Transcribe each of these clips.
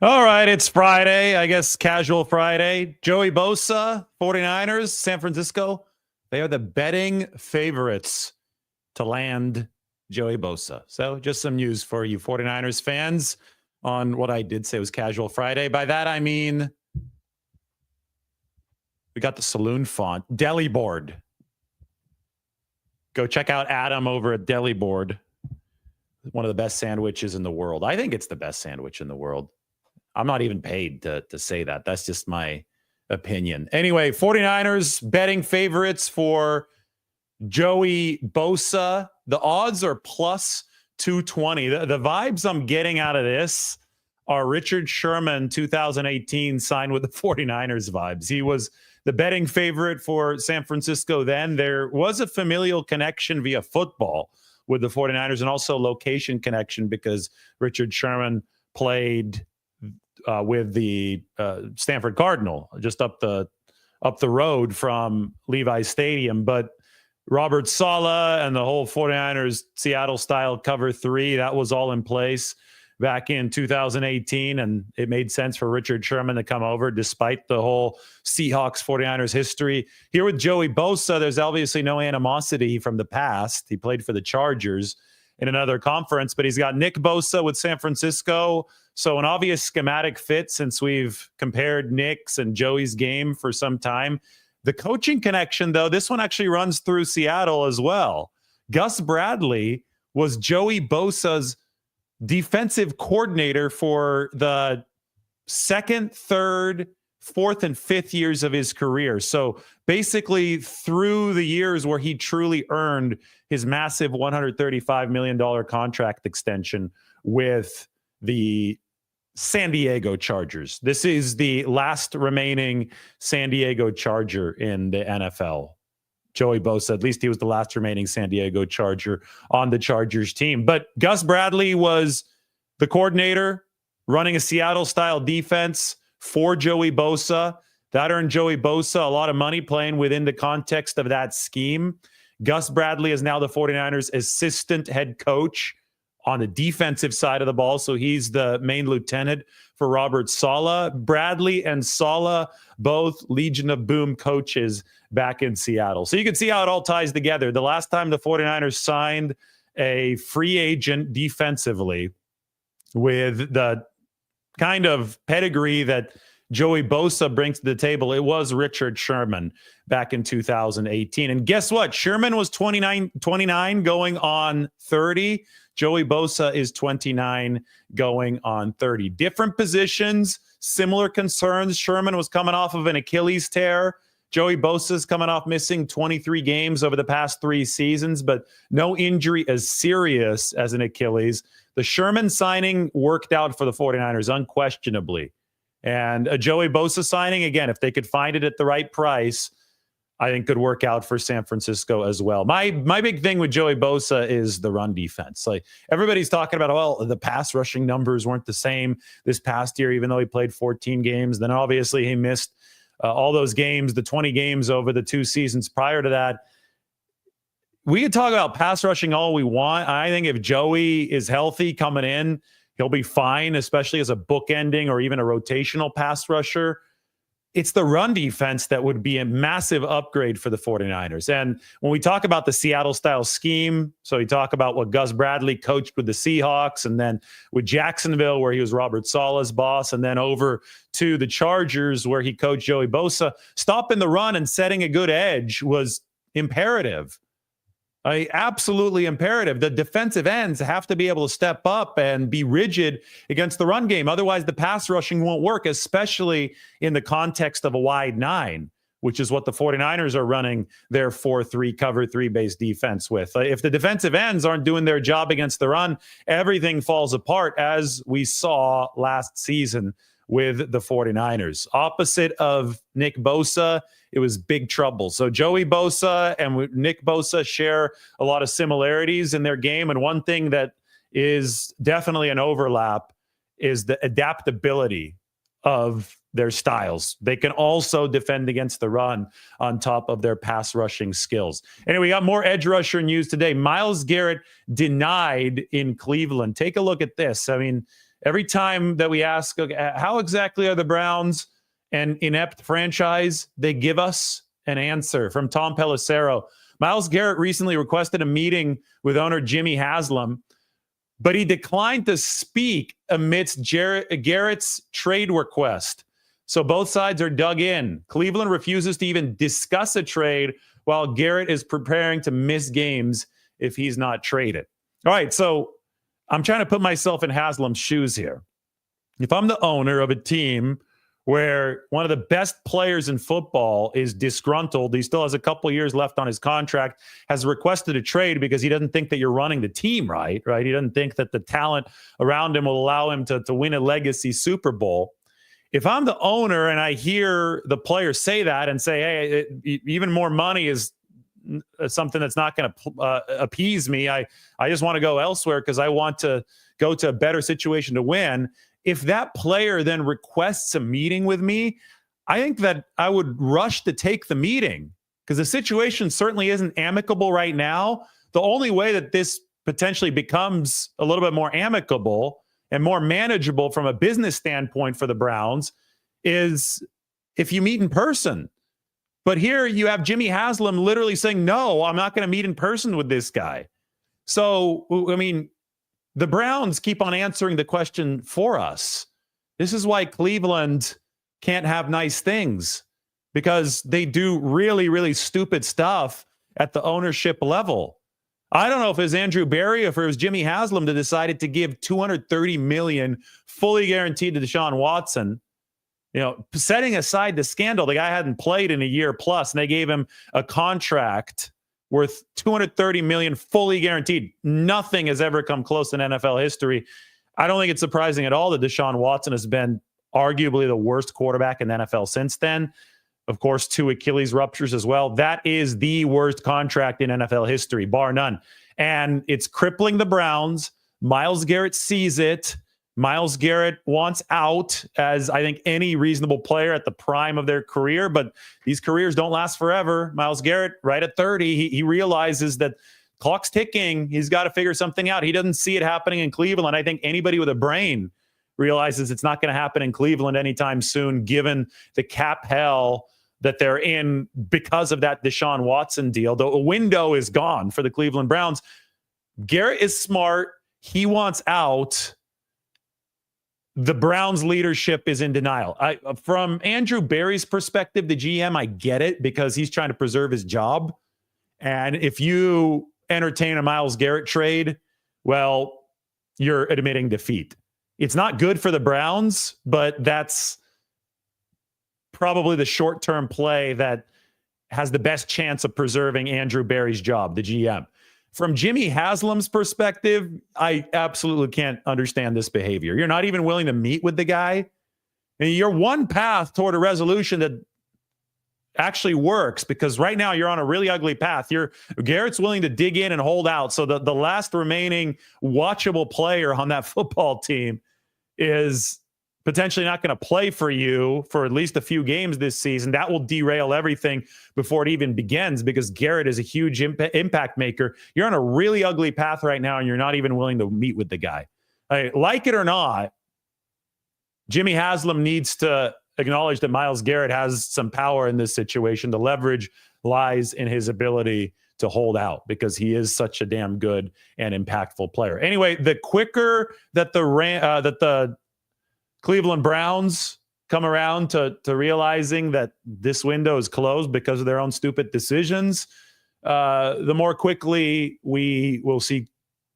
All right, it's Friday, I guess casual Friday. Joey Bosa, 49ers, San Francisco. They are the betting favorites to land Joey Bosa. So just some news for you 49ers fans on what I did say was casual Friday. By that, I mean we got the saloon font, Deli Board. Go check out Adam over at Deli Board. One of the best sandwiches in the world. I think it's the best sandwich in the world. I'm not even paid to say that. That's just my opinion. Anyway, 49ers betting favorites for Joey Bosa. The odds are plus 220. The vibes I'm getting out of this are Richard Sherman 2018 signed with the 49ers vibes. He was the betting favorite for San Francisco then. There was a familial connection via football with the 49ers and also location connection because Richard Sherman played with the Stanford Cardinal just up the road from Levi's Stadium. But Robert Saleh and the whole 49ers Seattle-style cover three, that was all in place back in 2018, and it made sense for Richard Sherman to come over despite the whole Seahawks 49ers history. Here with Joey Bosa, there's obviously no animosity from the past. He played for the Chargers in another conference, but he's got Nick Bosa with San Francisco. So an obvious schematic fit since we've compared Nick's and Joey's game for some time. The coaching connection, though, this one actually runs through Seattle as well. Gus Bradley was Joey Bosa's defensive coordinator for the second, third, fourth, and fifth years of his career. So basically through the years where he truly earned his massive $135 million contract extension with the San Diego Chargers. This is the last remaining San Diego Charger in the NFL. Joey Bosa, at least he was the last remaining San Diego Charger on the Chargers team. But Gus Bradley was the coordinator running a Seattle-style defense for Joey Bosa. That earned Joey Bosa a lot of money playing within the context of that scheme. Gus Bradley is now the 49ers assistant head coach on the defensive side of the ball. So he's the main lieutenant for Robert Saleh. Bradley and Saleh, both Legion of Boom coaches back in Seattle. So you can see how it all ties together. The last time the 49ers signed a free agent defensively with the kind of pedigree that Joey Bosa brings to the table, it was Richard Sherman back in 2018. And guess what? Sherman was 29 going on 30. Joey Bosa is 29 going on 30. Different positions, similar concerns. Sherman was coming off of an Achilles tear. Joey Bosa's coming off missing 23 games over the past 3 seasons, but no injury as serious as an Achilles. The Sherman signing worked out for the 49ers unquestionably. And a Joey Bosa signing, again, if they could find it at the right price, I think could work out for San Francisco as well. My big thing with Joey Bosa is the run defense. Like everybody's talking about, well, the pass rushing numbers weren't the same this past year, even though he played 14 games. Then obviously he missed all those games, the 20 games over the 2 seasons prior to that. We could talk about pass rushing all we want. I think if Joey is healthy coming in, he'll be fine, especially as a bookending or even a rotational pass rusher. It's the run defense that would be a massive upgrade for the 49ers. And when we talk about the Seattle-style scheme, so we talk about what Gus Bradley coached with the Seahawks, and then with Jacksonville, where he was Robert Saleh's boss, and then over to the Chargers, where he coached Joey Bosa, stopping the run and setting a good edge was imperative. Absolutely imperative. The defensive ends have to be able to step up and be rigid against the run game. Otherwise, the pass rushing won't work, especially in the context of a wide 9, which is what the 49ers are running their 4-3 cover 3 base defense with. If the defensive ends aren't doing their job against the run, everything falls apart, as we saw last season with the 49ers. Opposite of Nick Bosa, it was big trouble. So Joey Bosa and Nick Bosa share a lot of similarities in their game. And one thing that is definitely an overlap is the adaptability of their styles. They can also defend against the run on top of their pass rushing skills. Anyway, we got more edge rusher news today. Myles Garrett denied in Cleveland. Take a look at this. I mean, Every time that we ask, okay, how exactly are the Browns an inept franchise, they give us an answer from Tom Pelissero. Myles Garrett recently requested a meeting with owner Jimmy Haslam, but he declined to speak amidst Garrett's trade request. So both sides are dug in. Cleveland refuses to even discuss a trade while Garrett is preparing to miss games if he's not traded. All right, so I'm trying to put myself in Haslam's shoes here. If I'm the owner of a team where one of the best players in football is disgruntled, he still has a couple years left on his contract, has requested a trade because he doesn't think that you're running the team right? He doesn't think that the talent around him will allow him to win a legacy Super Bowl. If I'm the owner and I hear the player say that and say, hey, even more money is something that's not going to appease me. I just want to go elsewhere because I want to go to a better situation to win. If that player then requests a meeting with me, I think that I would rush to take the meeting because the situation certainly isn't amicable right now. The only way that this potentially becomes a little bit more amicable and more manageable from a business standpoint for the Browns is if you meet in person. But here you have Jimmy Haslam literally saying, no, I'm not going to meet in person with this guy. So, I mean, the Browns keep on answering the question for us. This is why Cleveland can't have nice things, because they do really, really stupid stuff at the ownership level. I don't know if it was Andrew Berry or if it was Jimmy Haslam that decided to give $230 million fully guaranteed to Deshaun Watson. Setting aside the scandal, the guy hadn't played in a year plus, and they gave him a contract worth $230 million fully guaranteed. Nothing has ever come close in NFL history. I don't think it's surprising at all that Deshaun Watson has been arguably the worst quarterback in the NFL since then. Of course, 2 Achilles ruptures as well. That is the worst contract in NFL history, bar none. And it's crippling the Browns. Myles Garrett sees it. Myles Garrett wants out, as I think any reasonable player at the prime of their career, but these careers don't last forever. Myles Garrett, right at 30, he realizes that clock's ticking. He's got to figure something out. He doesn't see it happening in Cleveland. I think anybody with a brain realizes it's not going to happen in Cleveland anytime soon, given the cap hell that they're in because of that Deshaun Watson deal. The window is gone for the Cleveland Browns. Garrett is smart. He wants out. The Browns leadership is in denial. From Andrew Berry's perspective, the GM, I get it because he's trying to preserve his job. And if you entertain a Myles Garrett trade, well, you're admitting defeat. It's not good for the Browns, but that's probably the short-term play that has the best chance of preserving Andrew Berry's job, the GM. From Jimmy Haslam's perspective, I absolutely can't understand this behavior. You're not even willing to meet with the guy. And you're one path toward a resolution that actually works, because right now you're on a really ugly path. Garrett's willing to dig in and hold out. So the last remaining watchable player on that football team is potentially not going to play for you for at least a few games this season. That will derail everything before it even begins, because Garrett is a huge impact maker. You're on a really ugly path right now, and you're not even willing to meet with the guy. Like it or not, Jimmy Haslam needs to acknowledge that Myles Garrett has some power in this situation. The leverage lies in his ability to hold out, because he is such a damn good and impactful player. Anyway, the quicker that the Cleveland Browns come around to realizing that this window is closed because of their own stupid decisions, the more quickly we will see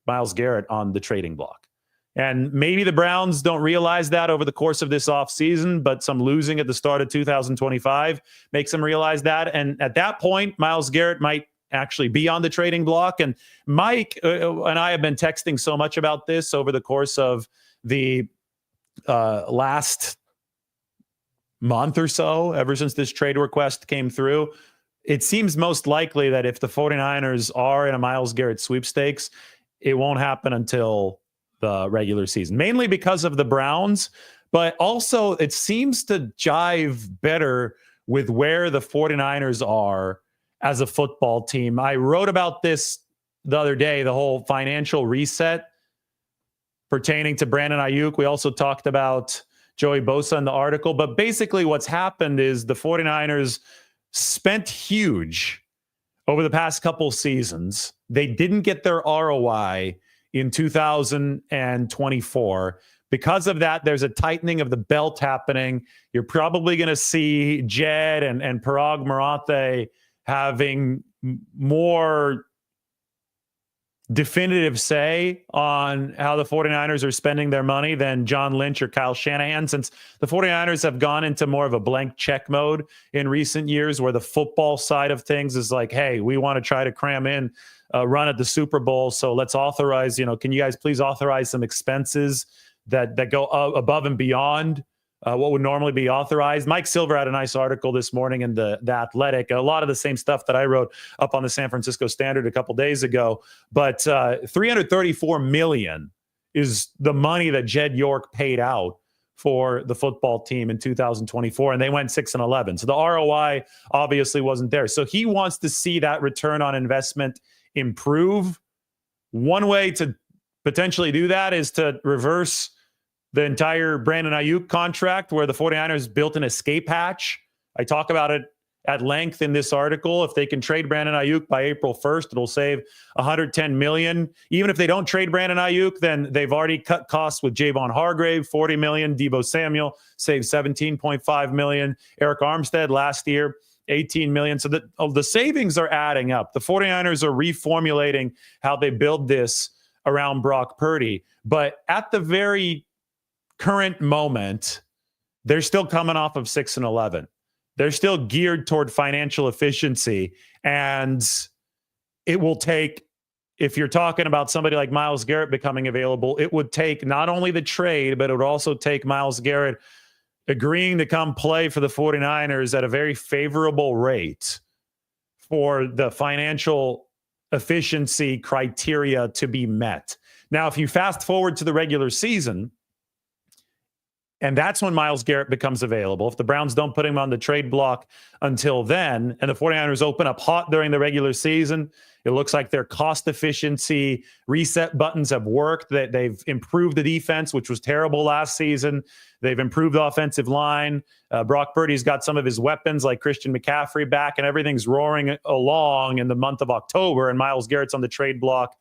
Myles Garrett on the trading block. And maybe the Browns don't realize that over the course of this offseason, but some losing at the start of 2025 makes them realize that. And at that point, Myles Garrett might actually be on the trading block. And Mike and I have been texting so much about this over the course of the last month or so, ever since this trade request came through. It seems most likely that if the 49ers are in a Myles Garrett sweepstakes, it won't happen until the regular season, mainly because of the Browns, but also it seems to jive better with where the 49ers are as a football team. I wrote about this the other day, the whole financial reset. pertaining to Brandon Aiyuk. We also talked about Joey Bosa in the article. But basically what's happened is the 49ers spent huge over the past couple seasons. They didn't get their ROI in 2024. Because of that, there's a tightening of the belt happening. You're probably going to see Jed and Parag Marathe having more definitive say on how the 49ers are spending their money than John Lynch or Kyle Shanahan, since the 49ers have gone into more of a blank check mode in recent years, where the football side of things is like, hey, we want to try to cram in a run at the Super Bowl. So let's authorize, can you guys please authorize some expenses that go above and beyond what would normally be authorized. Mike Silver had a nice article this morning in the Athletic. A lot of the same stuff that I wrote up on the San Francisco Standard a couple days ago. But $334 million is the money that Jed York paid out for the football team in 2024, and they went 6-11. So the ROI obviously wasn't there. So he wants to see that return on investment improve. One way to potentially do that is to reverse the entire Brandon Aiyuk contract, where the 49ers built an escape hatch. I talk about it at length in this article. If they can trade Brandon Aiyuk by April 1st, it'll save $110 million. Even if they don't trade Brandon Aiyuk, then they've already cut costs with Javon Hargrave, $40 million. Deebo Samuel saved $17.5 million. Eric Armstead last year, $18 million. So the savings are adding up. The 49ers are reformulating how they build this around Brock Purdy. But at the very current moment, they're still coming off of 6-11. They're still geared toward financial efficiency. And it will take, if you're talking about somebody like Myles Garrett becoming available, it would take not only the trade, but it would also take Myles Garrett agreeing to come play for the 49ers at a very favorable rate for the financial efficiency criteria to be met. Now, if you fast forward to the regular season, and that's when Myles Garrett becomes available. If the Browns don't put him on the trade block until then, and the 49ers open up hot during the regular season, it looks like their cost efficiency reset buttons have worked. That they've improved the defense, which was terrible last season. They've improved the offensive line. Brock Purdy's got some of his weapons like Christian McCaffrey back, and everything's roaring along in the month of October, and Myles Garrett's on the trade block.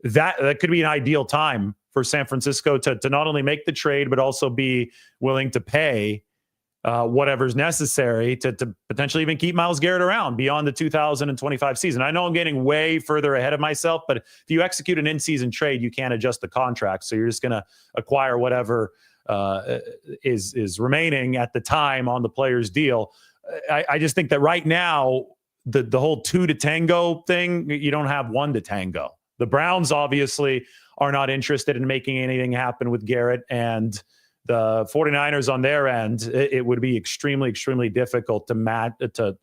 That could be an ideal time for San Francisco to not only make the trade, but also be willing to pay whatever's necessary to potentially even keep Myles Garrett around beyond the 2025 season. I know I'm getting way further ahead of myself, but if you execute an in-season trade, you can't adjust the contract. So you're just going to acquire whatever is remaining at the time on the player's deal. I just think that right now, the whole 2 to tango thing, you don't have 1 to tango. The Browns obviously are not interested in making anything happen with Garrett, and the 49ers on their end, it would be extremely, extremely difficult to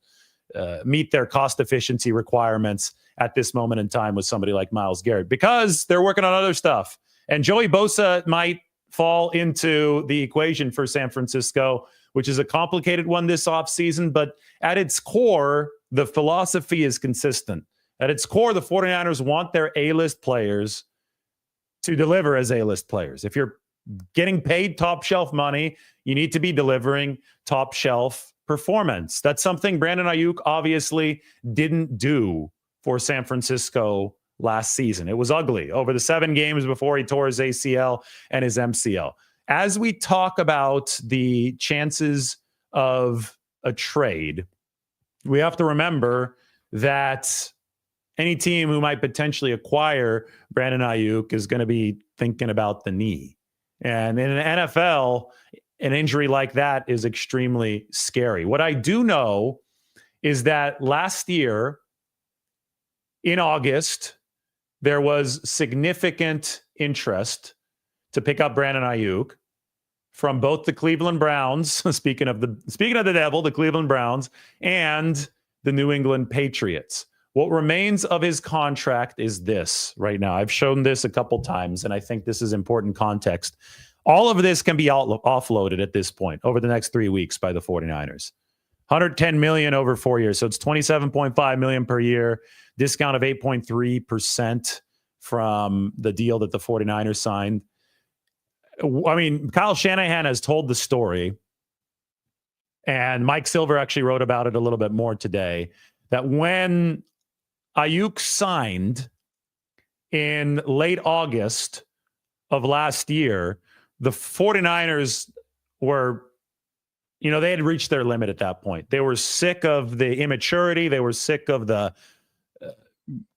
meet their cost efficiency requirements at this moment in time with somebody like Myles Garrett, because they're working on other stuff. And Joey Bosa might fall into the equation for San Francisco, which is a complicated one this offseason, but at its core, the philosophy is consistent. At its core, the 49ers want their A-list players to deliver as A-list players. If you're getting paid top shelf money, you need to be delivering top shelf performance. That's something Brandon Aiyuk obviously didn't do for San Francisco last season. It was ugly over the 7 games before he tore his ACL and his MCL. As we talk about the chances of a trade, we have to remember that any team who might potentially acquire Brandon Aiyuk is going to be thinking about the knee. And in an NFL, an injury like that is extremely scary. What I do know is that last year in August, there was significant interest to pick up Brandon Aiyuk from both the Cleveland Browns, speaking of the devil, the Cleveland Browns, and the New England Patriots. What remains of his contract is this right now. I've shown this a couple times, and I think this is important context. All of this can be offloaded at this point over the next 3 weeks by the 49ers. $110 million over 4 years. So it's $27.5 million per year, discount of 8.3% from the deal that the 49ers signed. I mean, Kyle Shanahan has told the story, and Mike Silver actually wrote about it a little bit more today, that when Aiyuk signed in late August of last year, the 49ers were, they had reached their limit at that point. They were sick of the immaturity. They were sick of the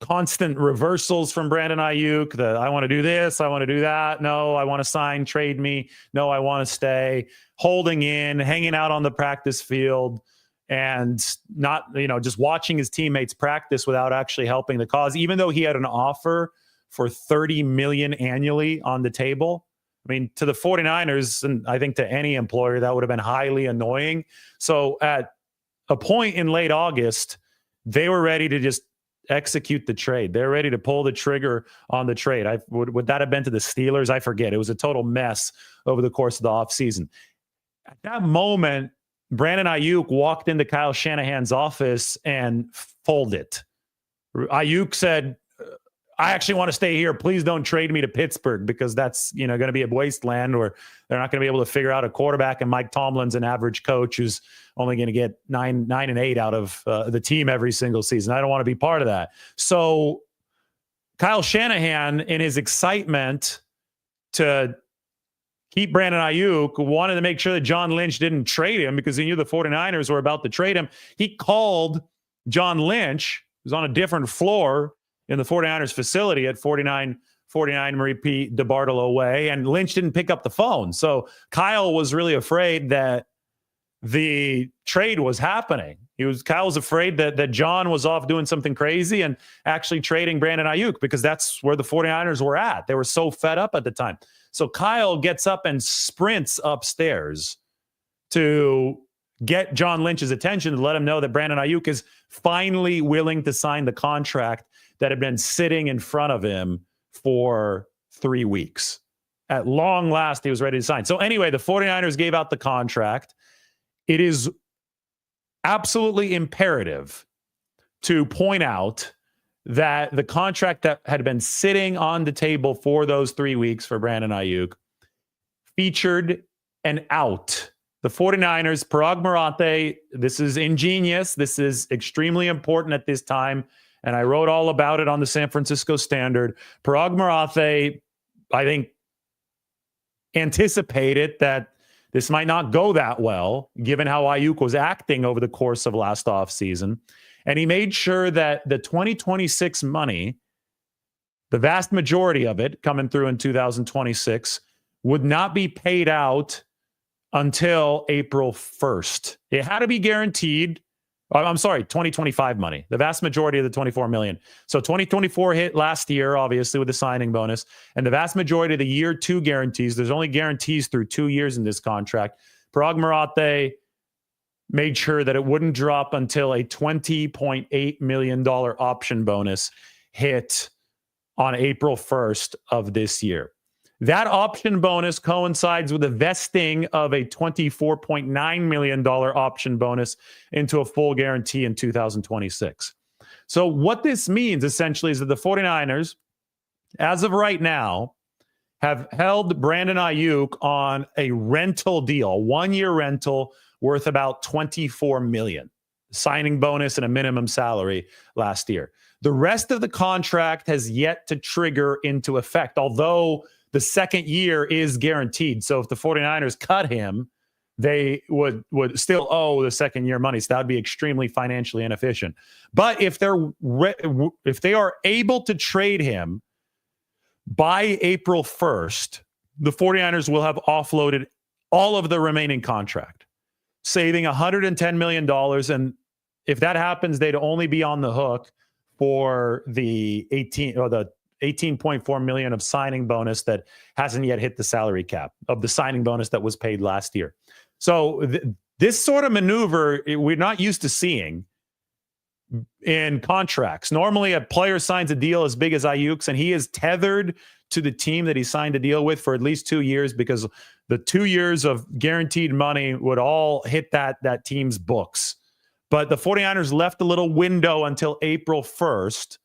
constant reversals from Brandon Aiyuk. I want to do this, I want to do that. No, I want to sign, trade me. No, I want to stay. Holding in, hanging out on the practice field, and not, just watching his teammates practice without actually helping the cause, even though he had an offer for $30 million annually on the table. I mean, to the 49ers, and I think to any employer, that would have been highly annoying. So at a point in late August, they were ready to just execute the trade. They're ready to pull the trigger on the trade. Would that have been to the Steelers? I forget. It was a total mess over the course of the offseason. At that moment, Brandon Aiyuk walked into Kyle Shanahan's office and folded. Aiyuk said, I actually want to stay here. Please don't trade me to Pittsburgh, because that's, going to be a wasteland, or they're not going to be able to figure out a quarterback. And Mike Tomlin's an average coach who's only going to get 9-8 out of the team every single season. I don't want to be part of that. So Kyle Shanahan, in his excitement to keep Brandon Aiyuk, wanted to make sure that John Lynch didn't trade him, because he knew the 49ers were about to trade him. He called John Lynch, who's on a different floor in the 49ers facility at 4949 Marie P. DeBartolo Way, and Lynch didn't pick up the phone. So Kyle was really afraid that the trade was happening. Kyle was afraid that John was off doing something crazy and actually trading Brandon Aiyuk, because that's where the 49ers were at. They were so fed up at the time. So Kyle gets up and sprints upstairs to get John Lynch's attention, to let him know that Brandon Aiyuk is finally willing to sign the contract that had been sitting in front of him for 3 weeks. At long last, he was ready to sign. So anyway, the 49ers gave out the contract. It is absolutely imperative to point out that the contract that had been sitting on the table for those 3 weeks for Brandon Aiyuk featured an out. The 49ers, Parag Marathe, this is ingenious. This is extremely important at this time, and I wrote all about it on the San Francisco Standard. Parag Marathe, I think, anticipated that this might not go that well, given how Aiyuk was acting over the course of last offseason. And he made sure that the 2026 money, the vast majority of it coming through in 2026, would not be paid out until April 1st. It had to be guaranteed. I'm sorry, 2025 money, the vast majority of the $24 million. So 2024 hit last year, obviously, with the signing bonus, and the vast majority of the year two guarantees. There's only guarantees through 2 years in this contract. Parag Marathe made sure that it wouldn't drop until a $20.8 million option bonus hit on April 1st of this year. That option bonus coincides with the vesting of a $24.9 million option bonus into a full guarantee in 2026. So what this means essentially is that the 49ers, as of right now, have held Brandon Aiyuk on a rental deal, a 1-year rental worth about $24 million, signing bonus and a minimum salary last year. The rest of the contract has yet to trigger into effect, although the second year is guaranteed. So if the 49ers cut him, they would still owe the second year money. So that would be extremely financially inefficient. But if they are able to trade him by April 1st, the 49ers will have offloaded all of the remaining contract, saving $110 million. And if that happens, they'd only be on the hook for the 18.4 million of signing bonus that hasn't yet hit the salary cap of the signing bonus that was paid last year. So this sort of maneuver, we're not used to seeing in contracts. Normally a player signs a deal as big as Aiyuk's, and he is tethered to the team that he signed a deal with for at least 2 years, because the 2 years of guaranteed money would all hit that team's books. But the 49ers left a little window until April 1st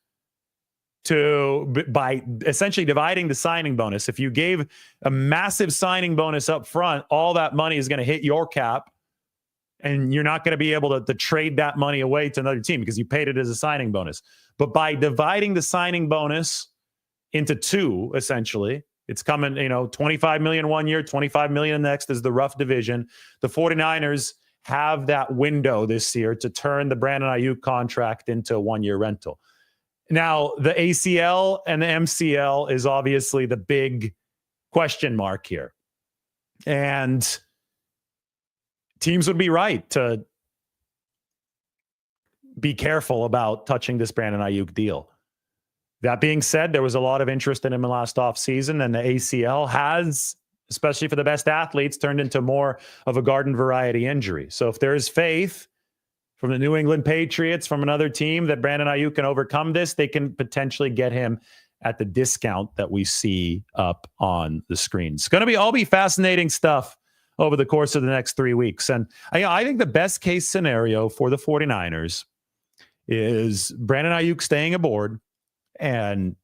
by essentially dividing the signing bonus. If you gave a massive signing bonus up front, all that money is going to hit your cap, and you're not going to be able to trade that money away to another team because you paid it as a signing bonus. But by dividing the signing bonus into two, essentially, it's coming, 25 million one year, 25 million next is the rough division. The 49ers have that window this year to turn the Brandon Aiyuk contract into a one-year rental. Now, the ACL and the MCL is obviously the big question mark here. And teams would be right to be careful about touching this Brandon Aiyuk deal. That being said, there was a lot of interest in him in last offseason, and the ACL has, especially for the best athletes, turned into more of a garden variety injury. So if there is faith from the New England Patriots, from another team, that Brandon Aiyuk can overcome this, they can potentially get him at the discount that we see up on the screen. It's going to be all fascinating stuff over the course of the next 3 weeks. And I think the best case scenario for the 49ers is Brandon Aiyuk staying aboard and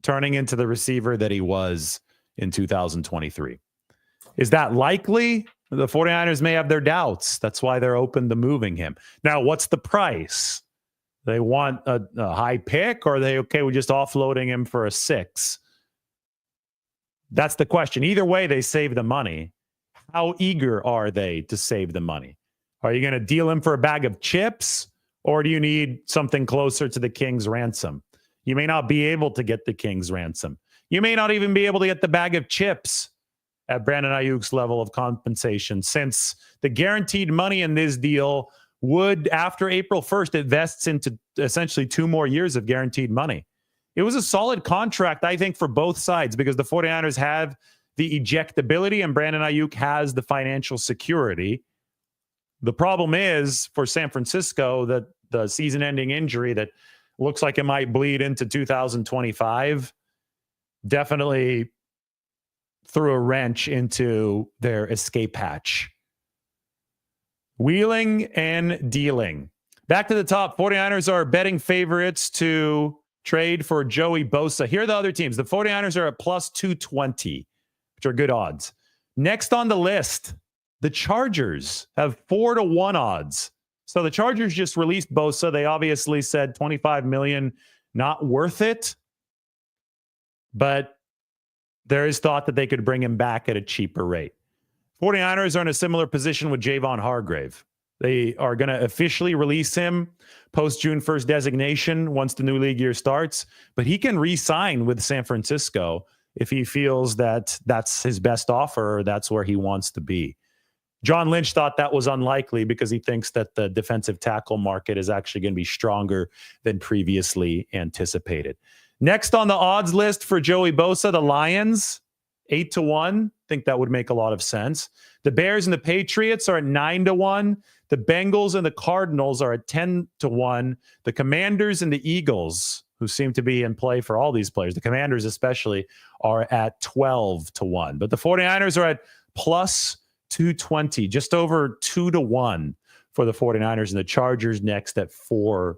turning into the receiver that he was in 2023. Is that likely? The 49ers may have their doubts. That's why they're open to moving him. Now, what's the price? They want a high pick, or are they okay with just offloading him for a 6? That's the question. Either way, they save the money. How eager are they to save the money? Are you going to deal him for a bag of chips, or do you need something closer to the king's ransom? You may not be able to get the king's ransom. You may not even be able to get the bag of chips at Brandon Aiyuk's level of compensation, since the guaranteed money in this deal would, after April 1st, it vests into essentially 2 more years of guaranteed money. It was a solid contract, I think, for both sides, because the 49ers have the ejectability and Brandon Aiyuk has the financial security. The problem is for San Francisco that the season-ending injury that looks like it might bleed into 2025 definitely threw a wrench into their escape hatch. Wheeling and dealing. Back to the top, 49ers are betting favorites to trade for Joey Bosa. Here are the other teams. The 49ers are at plus 220, which are good odds. Next on the list, the Chargers have 4-1 odds. So the Chargers just released Bosa. They obviously said $25 million, not worth it. But there is thought that they could bring him back at a cheaper rate. 49ers are in a similar position with Javon Hargrave. They are going to officially release him post June 1st designation once the new league year starts. But he can re-sign with San Francisco if he feels that that's his best offer or that's where he wants to be. John Lynch thought that was unlikely because he thinks that the defensive tackle market is actually going to be stronger than previously anticipated. Next on the odds list for Joey Bosa, the Lions, 8-1. I think that would make a lot of sense. The Bears and the Patriots are at 9-1. The Bengals and the Cardinals are at 10-1. The Commanders and the Eagles, who seem to be in play for all these players, the Commanders especially, are at 12-1. But the 49ers are at plus 220, just over 2-1 for the 49ers, and the Chargers next at 4-1.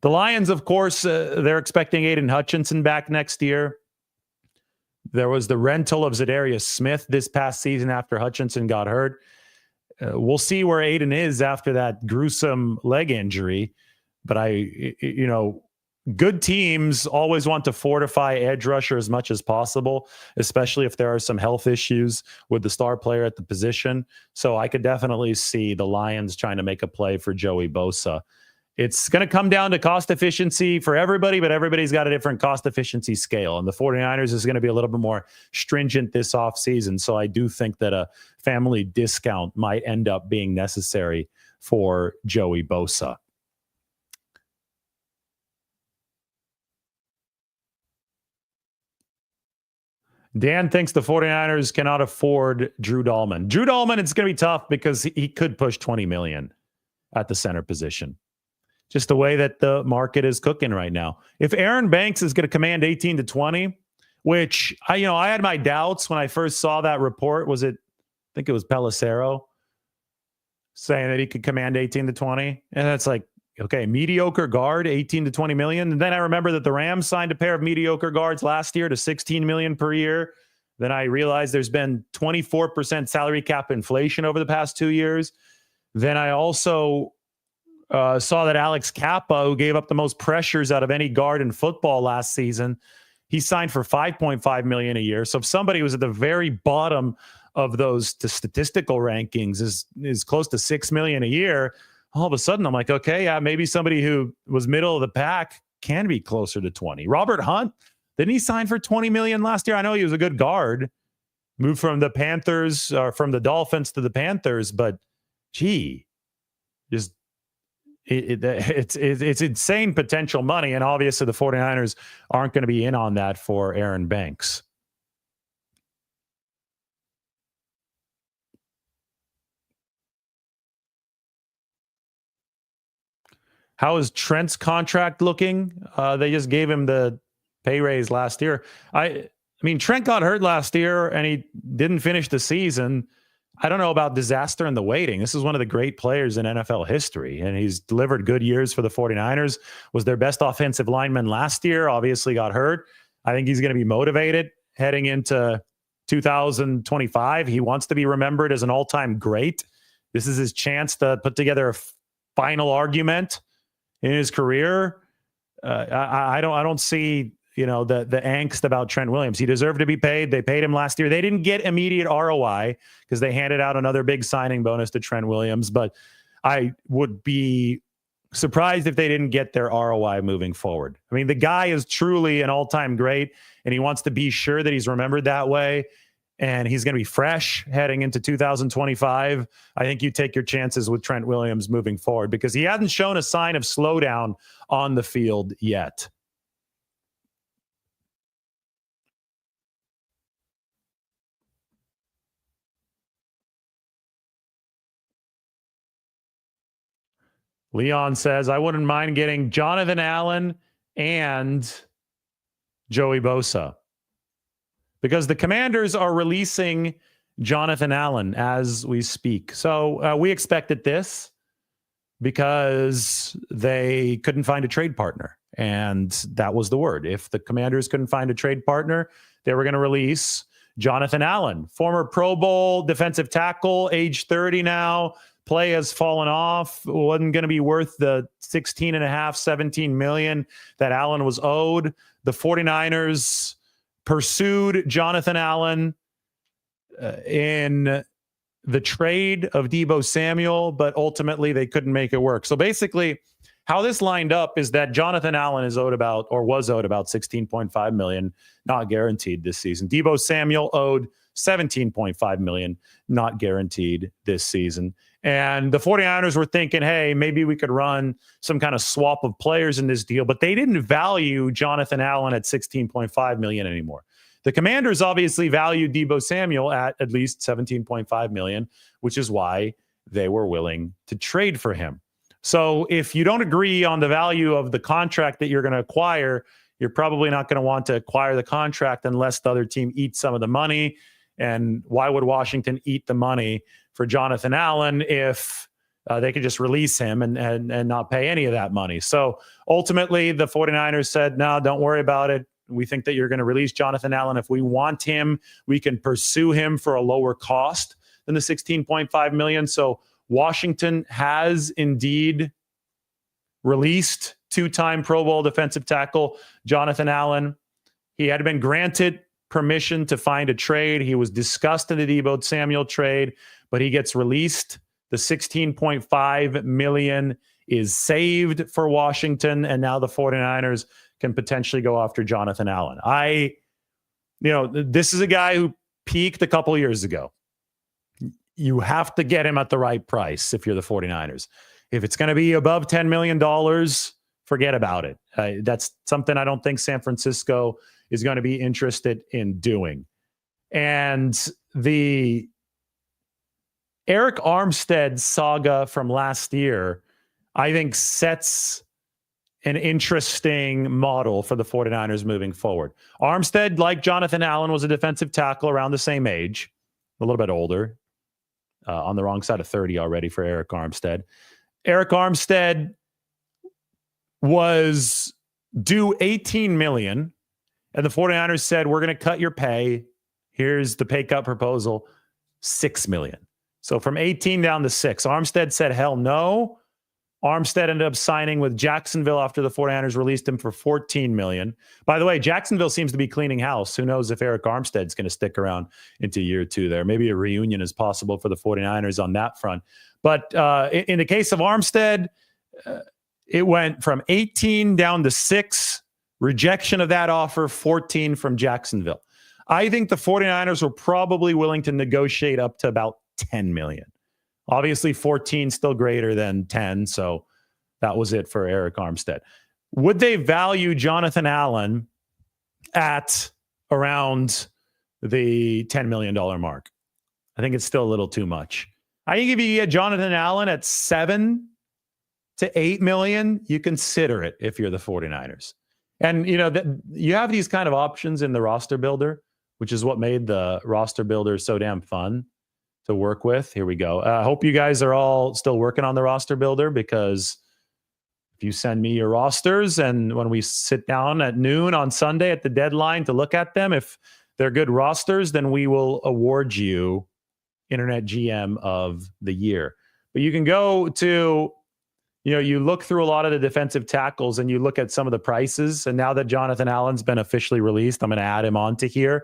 The Lions, of course, they're expecting Aiden Hutchinson back next year. There was the rental of Zadarius Smith this past season after Hutchinson got hurt. We'll see where Aiden is after that gruesome leg injury. But good teams always want to fortify edge rusher as much as possible, especially if there are some health issues with the star player at the position. So I could definitely see the Lions trying to make a play for Joey Bosa. It's going to come down to cost efficiency for everybody, but everybody's got a different cost efficiency scale. And the 49ers is going to be a little bit more stringent this offseason. So I do think that a family discount might end up being necessary for Joey Bosa. Dan thinks the 49ers cannot afford Drew Dahlman. Drew Dahlman, it's going to be tough because he could push $20 million at the center position. Just the way that the market is cooking right now. If Aaron Banks is going to command 18-20, which I had my doubts when I first saw that report. I think it was Pelissero saying that he could command 18-20. And that's like, Okay, mediocre guard, 18 to 20 million. And then I remember that the Rams signed a pair of mediocre guards last year to 16 million per year. Then I realized there's been 24% salary cap inflation over the past 2 years. Then I also saw that Alex Kappa, who gave up the most pressures out of any guard in football last season, he signed for 5.5 million a year. So if somebody was at the very bottom of those statistical rankings is close to 6 million a year, all of a sudden I'm like, okay, yeah, maybe somebody who was middle of the pack can be closer to 20. Robert Hunt, didn't he sign for 20 million last year? I know he was a good guard, moved from the Panthers or from the Dolphins to the Panthers, but gee, just it's insane potential money. And obviously the 49ers aren't going to be in on that for Aaron Banks. How is Trent's contract looking? They just gave him the pay raise last year. I mean, Trent got hurt last year and he didn't finish the season. I don't know about disaster in the waiting. This is one of the great players in NFL history, and he's delivered good years for the 49ers, was their best offensive lineman last year, obviously got hurt. I think he's going to be motivated heading into 2025. He wants to be remembered as an all-time great. This is his chance to put together a final argument in his career. I don't see, the angst about Trent Williams. He deserved to be paid. They paid him last year. They didn't get immediate ROI because they handed out another big signing bonus to Trent Williams, but I would be surprised if they didn't get their ROI moving forward. I mean, the guy is truly an all-time great, and he wants to be sure that he's remembered that way. And he's going to be fresh heading into 2025. I think you take your chances with Trent Williams moving forward because he hasn't shown a sign of slowdown on the field yet. Leon says, I wouldn't mind getting Jonathan Allen and Joey Bosa, because the Commanders are releasing Jonathan Allen as we speak. So we expected this because they couldn't find a trade partner. And that was the word. If the Commanders couldn't find a trade partner, they were going to release Jonathan Allen, former Pro Bowl defensive tackle, age 30 now. Play has fallen off, wasn't going to be worth the 16 and a half, 17 million that Allen was owed. The 49ers pursued Jonathan Allen in the trade of Deebo Samuel, but ultimately they couldn't make it work. So basically, how this lined up is that Jonathan Allen was owed about 16.5 million, not guaranteed this season. Deebo Samuel owed 17.5 million, not guaranteed this season. And the 49ers were thinking, hey, maybe we could run some kind of swap of players in this deal, but they didn't value Jonathan Allen at 16.5 million anymore. The Commanders obviously valued Deebo Samuel at least 17.5 million, which is why they were willing to trade for him. So if you don't agree on the value of the contract that you're going to acquire, you're probably not going to want to acquire the contract unless the other team eats some of the money. And why would Washington eat the money for Jonathan Allen if they could just release him and not pay any of that money? So ultimately, the 49ers said, no, don't worry about it. We think that you're going to release Jonathan Allen. If we want him, we can pursue him for a lower cost than the 16.5 million. So Washington has indeed released two-time Pro Bowl defensive tackle Jonathan Allen. He had been granted permission to find a trade. He was discussed in the Deebo Samuel trade, but he gets released. The 16.5 million is saved for Washington, and now the 49ers can potentially go after Jonathan Allen. This is a guy who peaked a couple years ago. You have to get him at the right price if you're the 49ers. If it's going to be above $10 million, forget about it. That's something I don't think San Francisco is going to be interested in doing. And the Eric Armstead saga from last year, I think, sets an interesting model for the 49ers moving forward. Armstead, like Jonathan Allen, was a defensive tackle around the same age, a little bit older, on the wrong side of 30 already for Eric Armstead. Eric Armstead was due $18 million, and the 49ers said, we're going to cut your pay. Here's the pay cut proposal, $6 million. So from 18 down to 6. Armstead said, hell no. Armstead ended up signing with Jacksonville after the 49ers released him for $14 million. By the way, Jacksonville seems to be cleaning house. Who knows if Eric Armstead's going to stick around into year 2 there. Maybe a reunion is possible for the 49ers on that front. But in the case of Armstead, it went from 18 down to 6. Rejection of that offer, 14 from Jacksonville. I think the 49ers were probably willing to negotiate up to about $10 million. Obviously, 14 still greater than 10, so that was it for Eric Armstead. Would they value Jonathan Allen at around the $10 million mark? I think it's still a little too much. I think if you get Jonathan Allen at $7 to $8 million, you consider it if you're the 49ers. And, you know, you have these kind of options in the roster builder, which is what made the roster builder so damn fun to work with. Here we go. I hope you guys are all still working on the roster builder, because if you send me your rosters and when we sit down at noon on Sunday at the deadline to look at them, if they're good rosters, then we will award you Internet GM of the year. But you can go to, you know, you look through a lot of the defensive tackles and you look at some of the prices. And now that Jonathan Allen's been officially released, I'm going to add him onto here.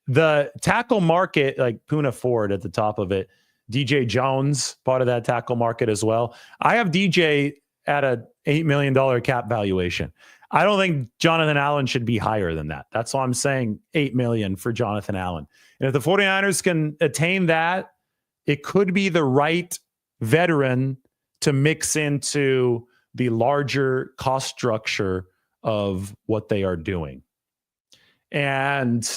The tackle market, like Puna Ford at the top of it, DJ Jones, part of that tackle market as well. I have DJ at a $8 million cap valuation. I don't think Jonathan Allen should be higher than that. That's why I'm saying $8 million for Jonathan Allen. And if the 49ers can attain that, it could be the right veteran to mix into the larger cost structure of what they are doing. And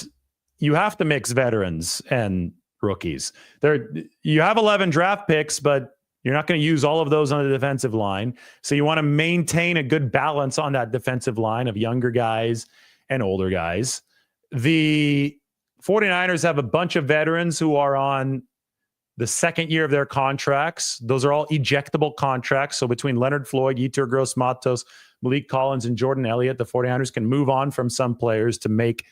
you have to mix veterans and rookies. You have 11 draft picks, but you're not going to use all of those on the defensive line. So you want to maintain a good balance on that defensive line of younger guys and older guys. The 49ers have a bunch of veterans who are on the second year of their contracts. Those are all ejectable contracts. So between Leonard Floyd, Yetur Gross-Matos, Malik Collins, and Jordan Elliott, the 49ers can move on from some players to make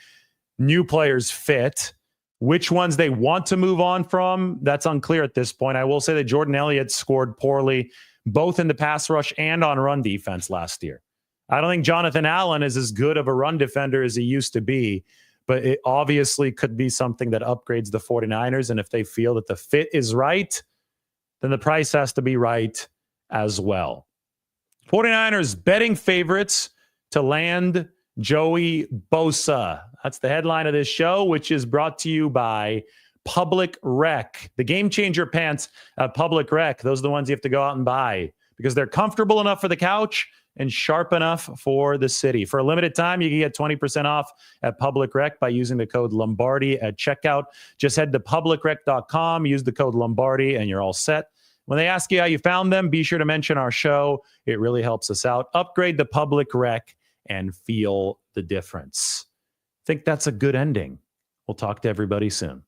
new players fit. Which ones they want to move on from, that's unclear at this point. I will say that Jordan Elliott scored poorly both in the pass rush and on run defense last year. I don't think Jonathan Allen is as good of a run defender as he used to be, but it obviously could be something that upgrades the 49ers. And if they feel that the fit is right, then the price has to be right as well. 49ers betting favorites to land Joey Bosa. That's the headline of this show, which is brought to you by Public Rec. The Game Changer pants at Public Rec. Those are the ones you have to go out and buy because they're comfortable enough for the couch and sharp enough for the city. For a limited time, you can get 20% off at Public Rec by using the code Lombardi at checkout. Just head to publicrec.com, use the code Lombardi, and you're all set. When they ask you how you found them, be sure to mention our show. It really helps us out. Upgrade to Public Rec and feel the difference. I think that's a good ending. We'll talk to everybody soon.